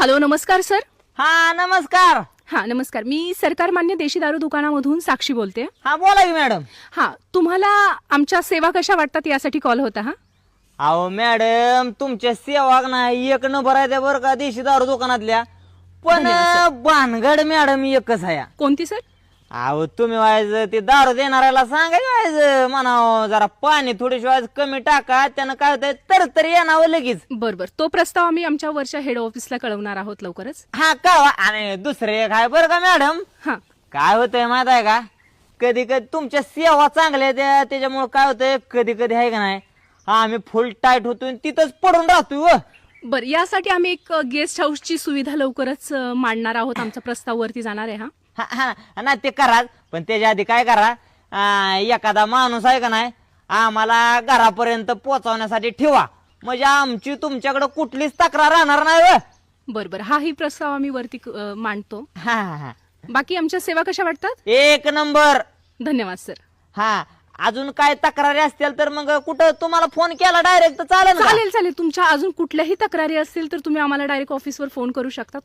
Hello, नमस्कार sir. हा नमस्कार. हा नमस्कार. मी सरकार मान्य देशी दारू दुकानामधून साक्षी बोलते. हा बोला की मॅडम. हा, तुम्हाला आमच्या सेवा कशा वाटतात यासाठी कॉल होता. हा अहो मॅडम, तुमच्या सेवा नाही एक नंबर आहे त्या बरं का देशी दारू दुकानातल्या. पण धन्यवाद, भानगड मॅडम एकच आहे. कोणती सर? अहो तुम्ही व्हायचं ते दारू देणाऱ्याला सांगायचं म्हणावं जरा पाणी थोडीशी व्हायचं कमी टाका, त्यानं काय होतंय तरतरी येणावं लगेच. बरोबर, तो प्रस्ताव आम्ही आमच्या वरच्या हेड ऑफिसला कळवणार आहोत लवकरच. हा का. आणि दुसरे एक आहे बरं का मॅडम. हा काय होतंय माहित आहे का, कधी कधी तुमच्या सेवा चांगल्या आहेत त्याच्यामुळे काय होतंय कधी कधी आहे का नाही आम्ही फुल टाईट होतोय तिथंच पडून राहतोय. बरं, यासाठी आम्ही एक गेस्ट हाऊसची सुविधा लवकरच मांडणार आहोत. आमचा प्रस्ताव वरती जाणार आहे. हा हा ना ते करा, पण त्याच्या आधी काय करा, एखादा माणूस आहे का नाही आम्हाला घरापर्यंत पोहोचवण्यासाठी ठेवा, म्हणजे आमची तुमच्याकडे कुठलीच तक्रार राहणार नाही. बरोबर, हाही प्रस्ताव आम्ही वरती मांडतो. हा हा. बाकी आमच्या सेवा कशा वाटतात? एक नंबर. धन्यवाद सर. हा, अजून काय तक्रारी असतील तर मग कुठं तुम्हाला फोन केला डायरेक्ट चालेल का? चालेल चालेल. तुमच्या अजून कुठल्याही तक्रारी असतील तर तुम्ही आम्हाला डायरेक्ट ऑफिसवर फोन करू शकता.